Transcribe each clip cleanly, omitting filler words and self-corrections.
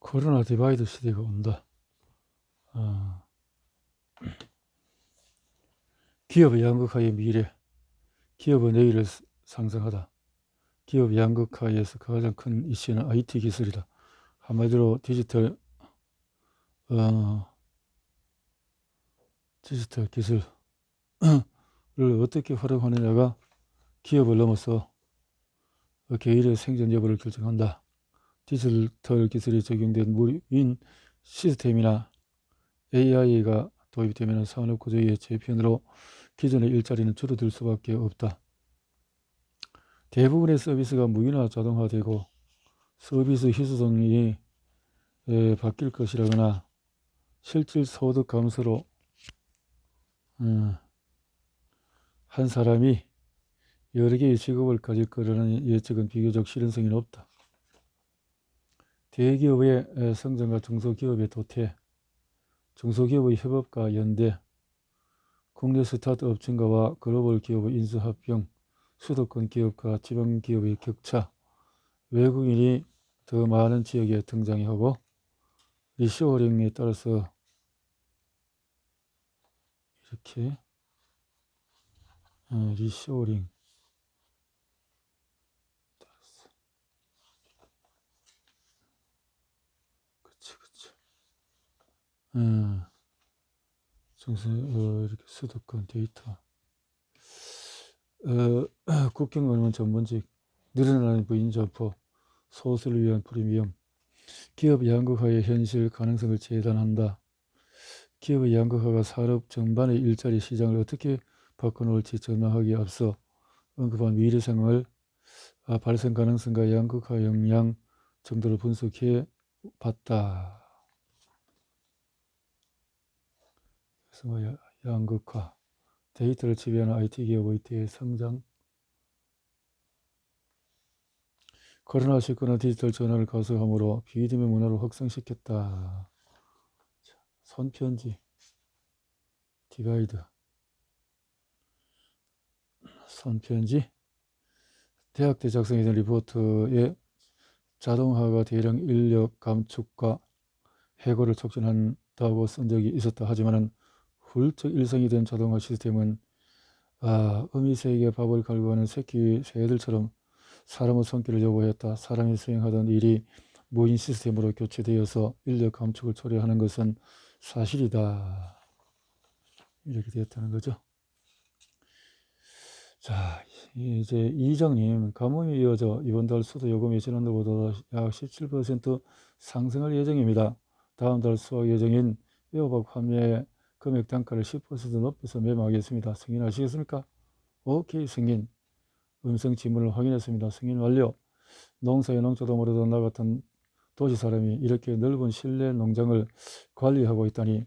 코로나 디바이드 시대가 온다. 어, 기업의 양극화의 미래, 기업의 내일을 상상하다. 기업 양극화에서 가장 큰 이슈는 IT 기술이다. 한마디로 어, 디지털 기술을 어떻게 활용하느냐가 기업을 넘어서 개인의 생존 여부를 결정한다. 디지털 기술이 적용된 무인 시스템이나 AI가 도입되면 산업 구조의 재편으로 기존의 일자리는 줄어들 수밖에 없다. 대부분의 서비스가 무인화 자동화되고 서비스 희소성이 바뀔 것이라거나 실질 소득 감소로 한 사람이 여러 개의 직업을 가질 거라는 예측은 비교적 실현성이 높다. 대기업의 성장과 중소기업의 도태, 중소기업의 협업과 연대, 국내 스타트업 증가와 글로벌 기업의 인수합병, 수도권 기업과 지방 기업의 격차, 외국인이 더 많은 지역에 등장하고 리쇼어링에 따라서 이렇게 리쇼어링 그치 이렇게 수도권 데이터 국경 방문 전문직 늘어나는 부인 점포 소수를 위한 프리미엄 기업 양극화의 현실 가능성을 재단한다. 기업의 양극화가 산업 전반의 일자리 시장을 어떻게 바꿔놓을지 전망하기에 앞서 언급한 미래생활 발생 가능성과 양극화 영향 정도를 분석해 봤다. 그래서 양극화, 데이터를 지배하는 IT 기업의 대성장, 코로나19는 디지털 전환을 가속함으로 비대면 문화를 확산시켰다. 손편지, 디바이드, 손편지, 대학 때 작성했던 리포트에 자동화가 대량 인력 감축과 해고를 촉진한다고 쓴 적이 있었다 하지만 훌쩍 일상이 된 자동화 시스템은 어미새에게 밥을 갈고 하는 새들처럼 사람의 손길을 요구했다. 사람이 수행하던 일이 무인 시스템으로 교체되어서 인력 감축을 초래하는 것은 사실이다. 이렇게 되었다는 거죠. 자, 이제 이장님, 가뭄이 이어져 이번 달 수도 요금이 지난달보다 약 17% 상승할 예정입니다. 다음 달 수확 예정인 애호박 판매 금액 단가를 10% 높여서 매방하겠습니다. 승인하시겠습니까? 오케이, 승인. 음성 지문을 확인했습니다. 승인 완료. 농사의 농자도 나 같은 도시 사람이 이렇게 넓은 실내 농장을 관리하고 있다니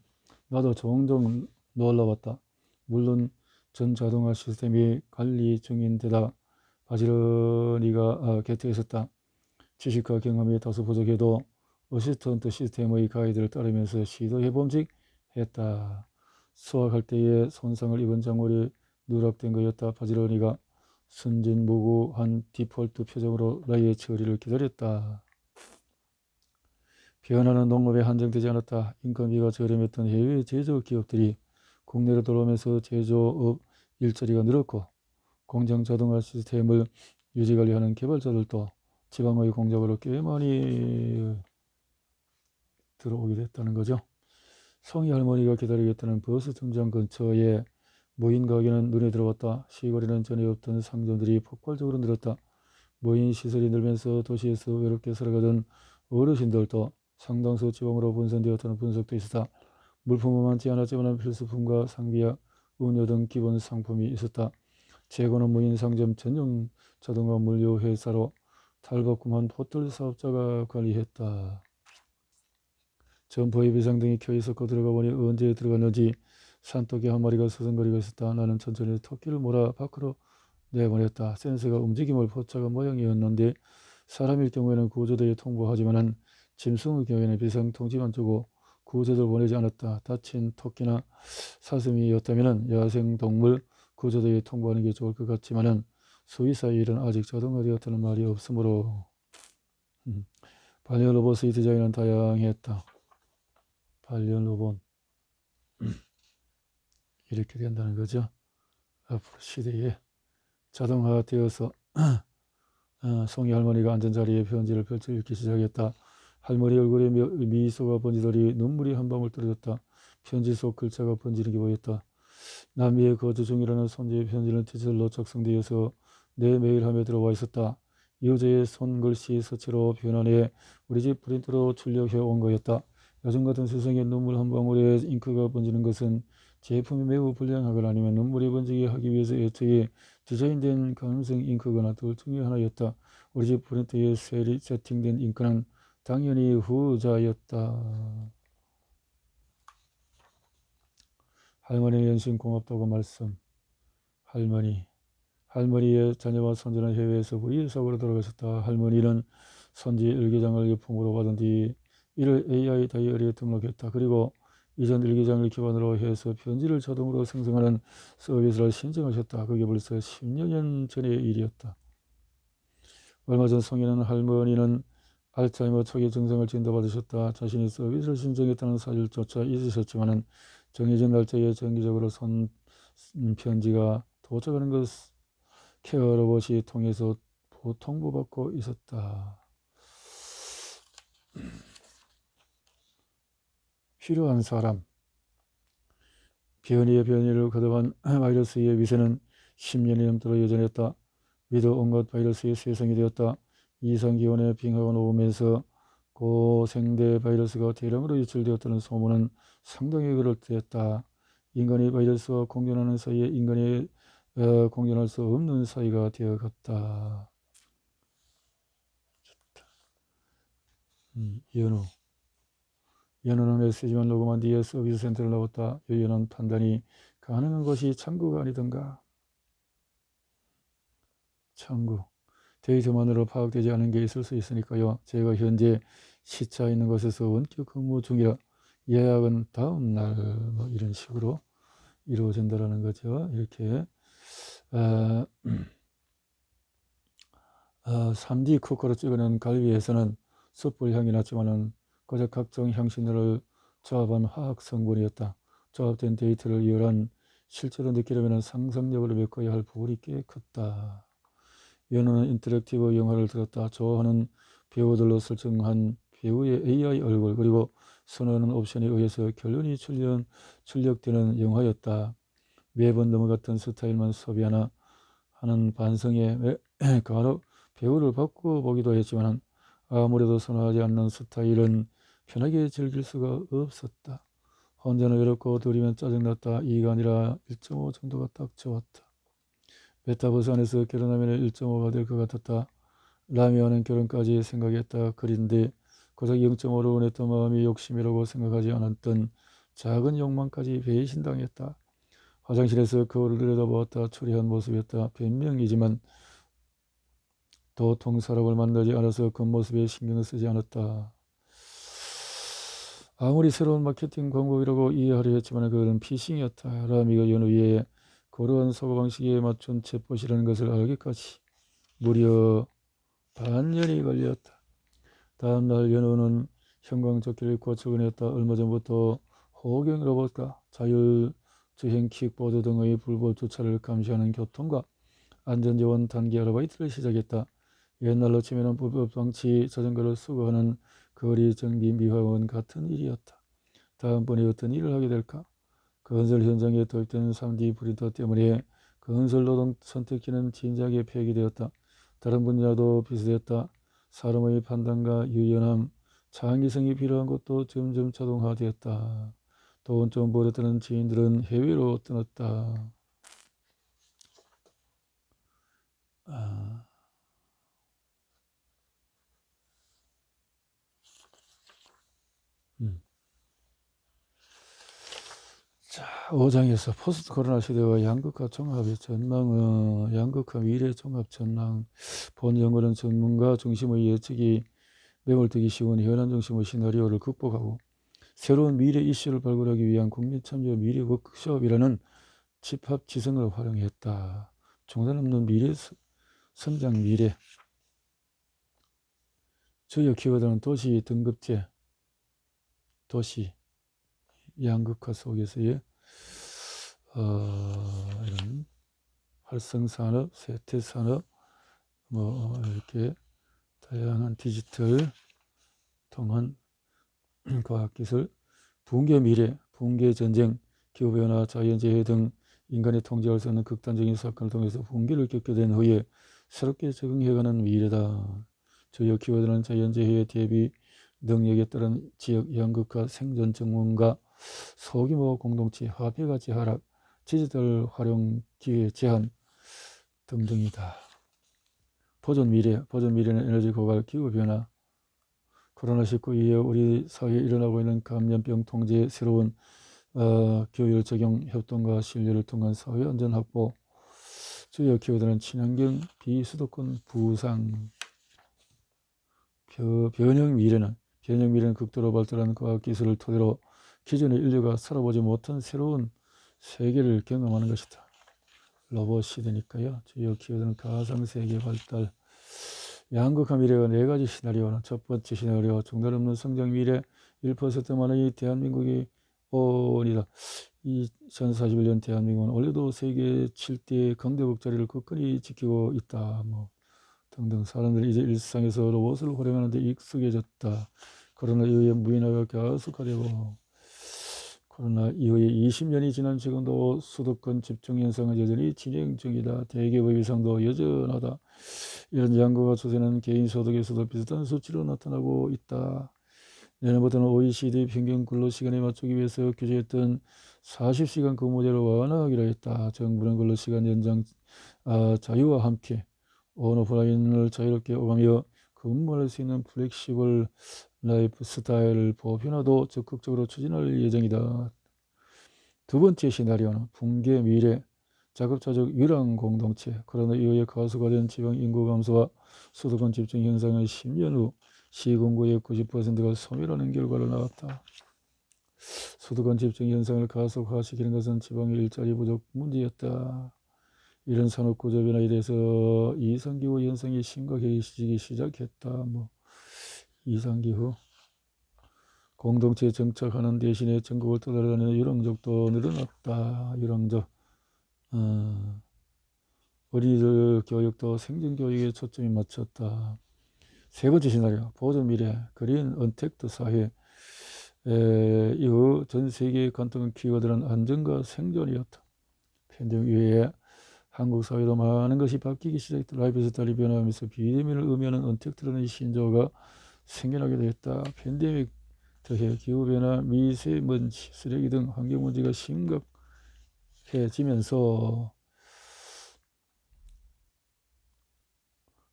나도 종종 놀라웠다. 물론 전자동화 시스템이 관리 중인 데다 바지런이가 곁에 있었다. 지식과 경험이 다소 부족해도 어시스턴트 시스템의 가이드를 따르면서 시도해봄직 했다. 수확할 때에 손상을 입은 작물이 누락된 거였다. 바지런이가 순진무구한 디폴트 표정으로 나의 처리를 기다렸다. 변화는 농업에 한정되지 않았다. 인건비가 저렴했던 해외 제조업 기업들이 국내로 들어오면서 제조업 일자리가 늘었고 공장 자동화 시스템을 유지관리하는 개발자들도 지방의 공장으로 꽤 많이 들어오게 됐다는 거죠. 성희 할머니가 기다리겠다는 버스 정장 근처에 무인 가게는 눈에 들어왔다. 시골에는 전에 없던 상점들이 폭발적으로 늘었다. 무인 시설이 늘면서 도시에서 외롭게 살아가던 어르신들도 상당수 지방으로 분산되었다는 분석도 있었다. 물품은 많지 않았지만 필수품과 상비약, 음료 등 기본 상품이 있었다. 재고는 무인 상점 전용 자동화 물류 회사로 탈바꿈한 호텔 사업자가 관리했다. 점포에 비상등이 켜 있었고 들어가 보니 언제 들어갔는지 산토끼 한 마리가 서성거리고 있었다. 나는 천천히 토끼를 몰아 밖으로 내보냈다. 센서가 움직임을 포착한 모양이었는데 사람일 경우에는 구조대에 통보하지만 짐승의 경우에는 비상 통지만 주고 구조대를 보내지 않았다. 다친 토끼나 사슴이었다면 야생동물 구조대에 통보하는 게 좋을 것 같지만 수의사의 일은 아직 자동화되었다는 말이 없으므로 반려 로봇의 디자인은 다양했다. 반려 로봇 이렇게 된다는 거죠. 앞으로 시대에 자동화되어서 송이 할머니가 앉은 자리에 편지를 펼쳐 읽기 시작했다. 할머니 얼굴에 미소가 번지더니 눈물이 한 방울 떨어졌다. 편지 속 글자가 번지는 게 보였다. 남미에 거주 중이라는 손주의 편지는 디지털로 작성되어서 내 메일함에 들어와 있었다. 여자의 손글씨 서체로 변환해 우리 집 프린터로 출력해 온 거였다. 요즘 같은 세상에 눈물 한 방울에 잉크가 번지는 것은 제품이 매우 불량하거나 아니면 눈물이 번지게 하기 위해서 애초에 디자인된 가능성 잉크거나 둘 중에 하나였다. 우리 집 프린터에 세팅된 잉크는 당연히 후자였다. 할머니 연신 고맙다고 말씀. 할머니의 자녀와 손주는 해외에서 불의사고로 돌아가셨다. 할머니는 손지 일기장을 유품으로 받은 뒤 이를 AI 다이어리에 등록했다. 그리고 이전 일기장을 기반으로 해서 편지를 자동으로 생성하는 서비스를 신청하셨다. 그게 벌써 10여 년 전의 일이었다. 얼마 전 송이는 할머니는 알츠하이머 초기 증상을 진단받으셨다. 자신이 서비스를 신청했다는 사실조차 잊으셨지만 정해진 날짜에 정기적으로 편지가 도착하는 것 케어 로봇이 통해서 통보받고 있었다. 필요한 사람. 변이의 변이를 거듭한 바이러스의 위세는 10년이 넘도록 여전했다. 위도 온갖 바이러스의 세상이 되었다. 이상기온에 빙하가 녹으면서 고생대 바이러스가 대량으로 유출되었다는 소문은 상당히 그럴듯했다. 인간이 바이러스와 공존하는 사이에 인간이 공존할 수 없는 사이가 되어갔다. 연우는 메시지만 녹음한 뒤에 서비스 센터를 나왔다. 연우는 판단이 가능한 것이 창구가 아니던가. 창구. 데이터만으로 파악되지 않은 게 있을 수 있으니까요. 제가 현재 시차 있는 곳에서 원격 근무 중이라 예약은 다음 날 뭐 이런 식으로 이루어진다는 거죠. 이렇게 3D 쿠커로 찍어낸 갈비에서는 숯불 향이 났지만은 고작 각종 향신료를 조합한 화학 성분이었다. 조합된 데이터를 이어란 실제로 느끼려면 상상력을 메꿔야 할 부분이 꽤 컸다. 연우는 인터랙티브 영화를 들었다. 좋아하는 배우들로 설정한 배우의 AI 얼굴 그리고 선호하는 옵션에 의해서 결론이 출력되는 영화였다. 매번 너무 같은 스타일만 소비하나 하는 반성에 간혹 배우를 바꿔보기도 했지만 아무래도 선호하지 않는 스타일은 편하게 즐길 수가 없었다. 혼자는 외롭고 둘이면 짜증났다. 2가 아니라 1.5 정도가 딱 좋았다. 메타버스 안에서 결혼하면 1.5가 될 것 같았다. 라미와는 결혼까지 생각했다. 그런데 고작 0.5로 원했던 마음이 욕심이라고 생각하지 않았던 작은 욕망까지 배신당했다. 화장실에서 거울을 들여다보았다. 초라한 모습이었다. 변명이지만 도통 사람을 만나지 않아서 겉모습에 신경을 쓰지 않았다. 아무리 새로운 마케팅 광고이라고 이해하려 했지만 그것은 피싱이었다. 라미가 연우의 고러한 사고방식에 맞춘 챗봇이라는 것을 알기까지 무려 반년이 걸렸다. 다음날 연우는 형광조끼를 입고 출근했다. 얼마 전부터 호경 로봇과 자율주행 킥보드 등의 불법 주차를 감시하는 교통과 안전지원 단기 아르바이트를 시작했다. 옛날로 치면 불법 방치 자전거를 수거하는 거리 정비 미화원 같은 일이었다. 다음번에 어떤 일을 하게 될까? 건설 현장에 도입된 3D 프린터 때문에 건설 노동 선택지는 진작에 폐기되었다. 다른 분야도 비슷했다. 사람의 판단과 유연함, 창의성이 필요한 것도 점점 자동화되었다. 돈 좀 벌었다는 지인들은 해외로 떠났다. 자, 5장에서 포스트 코로나 시대와 양극화 종합의 전망, 양극화 미래 종합 전망. 본 연구는 전문가 중심의 예측이 매몰되기 쉬운 현안 중심의 시나리오를 극복하고 새로운 미래 이슈를 발굴하기 위한 국민 참여 미래 워크숍이라는 집합 지성을 활용했다. 중단 없는 미래 성장 미래 주요 키워드는 도시 등급제, 도시 양극화 속에서의 이런 활성산업, 쇠퇴산업, 이렇게 다양한 디지털 통한 과학기술, 붕괴 미래, 붕괴 전쟁, 기후변화, 자연재해 등 인간이 통제할 수 없는 극단적인 사건을 통해서 붕괴를 겪게 된 후에 새롭게 적응해가는 미래다. 주요 키워드는 자연재해 대비 능력에 따른 지역 양극화, 생존 증원과 소규모 공동체, 화폐가치 하락, 디지털 활용 기회 제한 등등이다. 보존 미래는 에너지 고갈, 기후변화, 코로나19 이후 우리 사회에 일어나고 있는 감염병 통제의 새로운 교육 적용, 협동과 신뢰를 통한 사회 안전 확보. 주요 키워드는 친환경, 비수도권 부상. 변형 미래는 극도로 발달한 과학기술을 토대로 기존의 인류가 살아보지 못한 새로운 세계를 경험하는 것이다. 로봇 시대니까요. 주요 키워드는 가상세계 발달. 양극화 미래가 4가지 시나리오는 첫 번째 시나리오, 중단 없는 성장 미래, 1%만의 대한민국이 온이다. 2041년 대한민국은 원래도 세계 7대 강대국 자리를 굳건히 지키고 있다. 등등. 사람들이 이제 일상에서 로봇을 활용하는 데 익숙해졌다. 코로나 이후에 무인화가 가속화되고, 코로나 이후에 20년이 지난 지금도 수도권 집중 현상은 여전히 진행 중이다. 대기업의 위상도 여전하다. 이런 양극화 추세는 개인 소득에서도 비슷한 수치로 나타나고 있다. 내년부터는 OECD 평균 근로시간에 맞추기 위해서 규제했던 40시간 근무제를 완화하기로 했다. 정부는 근로시간 연장 자유와 함께 온오프라인을 자유롭게 오가며 근무할 수 있는 플렉시블 라이프 스타일 보편화도 적극적으로 추진할 예정이다. 두 번째 시나리오는 붕괴 미래, 자급자족 유랑 공동체. 코로나 이후에 가속화된 지방 인구 감소와 수도권 집중 현상의 10년 후 시군구의 90%가 소멸하는 결과를 나왔다. 수도권 집중 현상을 가속화시키는 것은 지방의 일자리 부족 문제였다. 이런 산업구조 변화에 대해서 이상기후 현상이 심각해지기 시작했다. 이상기후 공동체에 정착하는 대신에 전국을 떠돌아다니는 유랑족도 늘어났다. 유랑족. 어린이들 교육도 생존교육에 초점이 맞췄다. 세 번째 시나리오, 보존 미래, 그린 언택트 사회. 이후 전 세계의 관통한 키워드는 안전과 생존이었다. 팬데믹 이후에 한국 사회도 많은 것이 바뀌기 시작했다. 라이프 스타일이 변화하면서 비대면을 의미하는 언택트라는 신조어가 생겨나게 되었다. 팬데믹 더해 기후변화, 미세먼지, 쓰레기 등 환경문제가 심각해지면서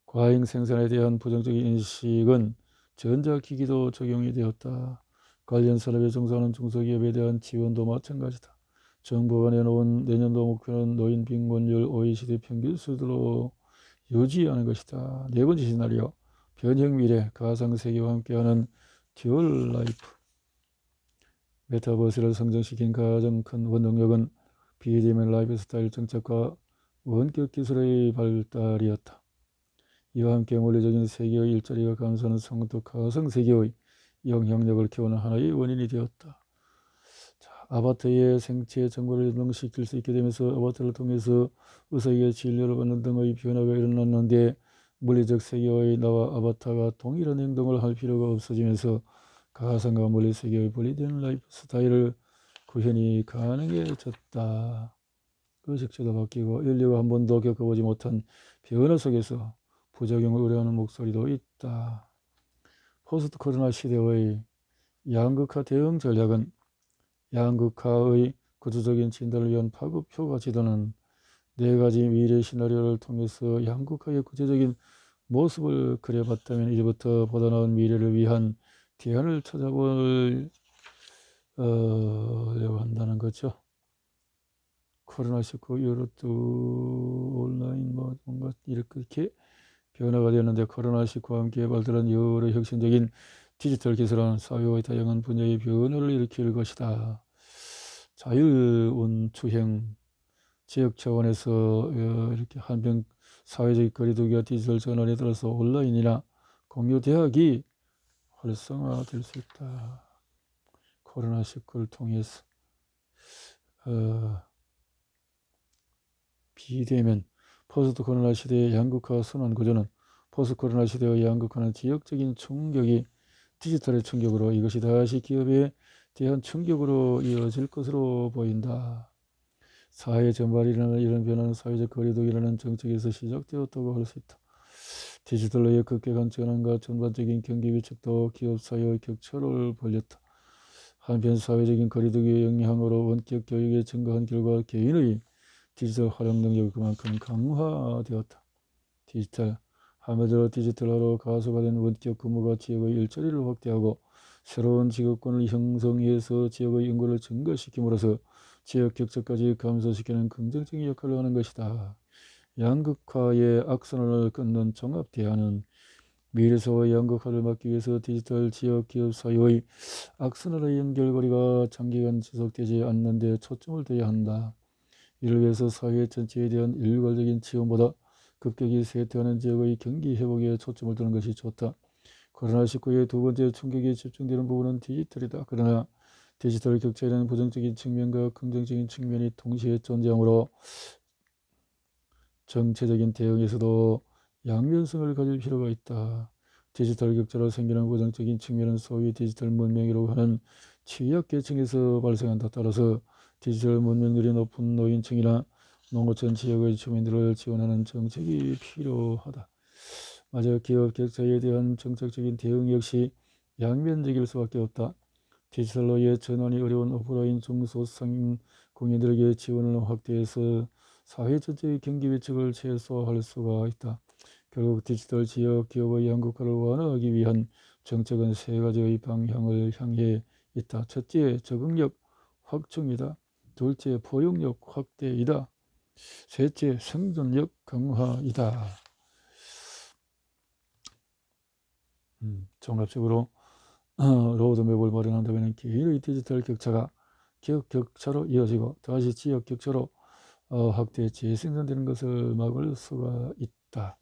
과잉 생산에 대한 부정적인 인식은 전자기기도 적용이 되었다. 관련 산업에 종사하는 중소기업에 대한 지원도 마찬가지다. 정부가 내놓은 내년도 목표는 노인 빈곤율 OECD 평균 수준으로 유지하는 것이다. 네 번째 시나리오, 변형 미래, 가상세계와 함께하는 듀얼 라이프. 메타버스를 성장시킨 가장 큰 원동력은 비대면 라이프 스타일 정착과 원격 기술의 발달이었다. 이와 함께 물리적인 세계의 일자리가 감소하는 성도 가상세계의 영향력을 키우는 하나의 원인이 되었다. 아바타의 생체 정보를 연동시킬 수 있게 되면서 아바타를 통해서 의사에게 진료를 받는 등의 변화가 일어났는데, 물리적 세계의 나와 아바타가 동일한 행동을 할 필요가 없어지면서 가상과 물리 세계의 분리된 라이프 스타일을 구현이 가능해졌다. 의식주도 바뀌고 인류가 한 번도 겪어보지 못한 변화 속에서 부작용을 우려하는 목소리도 있다. 포스트 코로나 시대의 양극화 대응 전략은 양극화의 구조적인 진단을 위한 파급 효과 지도는 4가지 미래 시나리오를 통해서 양극화의 구체적인 모습을 그려봤다면, 이제부터 보다 나은 미래를 위한 대안을 찾아보려고 한다는 거죠. 코로나19 이후로 또 온라인 뭔가 이렇게 변화가 되었는데, 코로나19와 함께 발달한 여러 혁신적인 디지털 기술은 사회의 다양한 분야의 변화를 일으킬 것이다. 자율운추행, 지역 차원에서 이렇게 한편 사회적 거리두기와 디지털 전환에 따라서 온라인이나 공유 대학이 활성화될 수 있다. 코로나19를 통해서 비대면 포스트 코로나 시대의 양극화 순환 구조는 포스트 코로나 시대의 양극화는 지역적인 충격이 디지털의 충격으로 이것이 다시 기업에 대한 충격으로 이어질 것으로 보인다. 사회 전반에 일어나는 이런 변화는 사회적 거리두기라는 정책에서 시작되었다고 할 수 있다. 디지털로의 급격한 전환과 전반적인 경기 위축도 기업 사이의 격차를 벌렸다. 한편 사회적인 거리두기의 영향으로 원격 교육이 증가한 결과 개인의 디지털 활용 능력이 그만큼 강화되었다. 한마디로 디지털화로 가소가 된 원격 근무가 지역의 일자리를 확대하고 새로운 직업군을 형성해서 지역의 인구를 증가시킴으로써 지역 격차까지 감소시키는 긍정적인 역할을 하는 것이다. 양극화의 악순환을 끊는 종합 대안은 미래사회 양극화를 막기 위해서 디지털 지역 기업 사이의 악순환의 연결고리가 장기간 지속되지 않는 데 초점을 둬야 한다. 이를 위해서 사회 전체에 대한 일괄적인 지원보다 급격히 쇠퇴하는 지역의 경기 회복에 초점을 두는 것이 좋다. 코로나19의 두 번째 충격이 집중되는 부분은 디지털이다. 그러나 디지털 격차에는 부정적인 측면과 긍정적인 측면이 동시에 존재하므로 정체적인 대응에서도 양면성을 가질 필요가 있다. 디지털 격차로 생기는 부정적인 측면은 소위 디지털 문명이라고 하는 취약계층에서 발생한다. 따라서 디지털 문명률이 높은 노인층이나 농어촌 지역의 주민들을 지원하는 정책이 필요하다. 마저 기업 격차에 대한 정책적인 대응 역시 양면적일 수밖에 없다. 디지털로의 전환이 어려운 오프라인 중소상인 공인들에게 지원을 확대해서 사회 전체의 경기 위축을 최소화할 수가 있다. 결국 디지털 지역 기업의 양극화를 완화하기 위한 정책은 세 가지의 방향을 향해 있다. 첫째, 적응력 확충이다. 둘째, 포용력 확대이다. 셋째, 생존력 강화이다. 종합적으로 로드맵을 마련한다면 개인의 디지털 격차가 지역 격차로 이어지고 다시 지역 격차로 확대 재생산되는 것을 막을 수가 있다.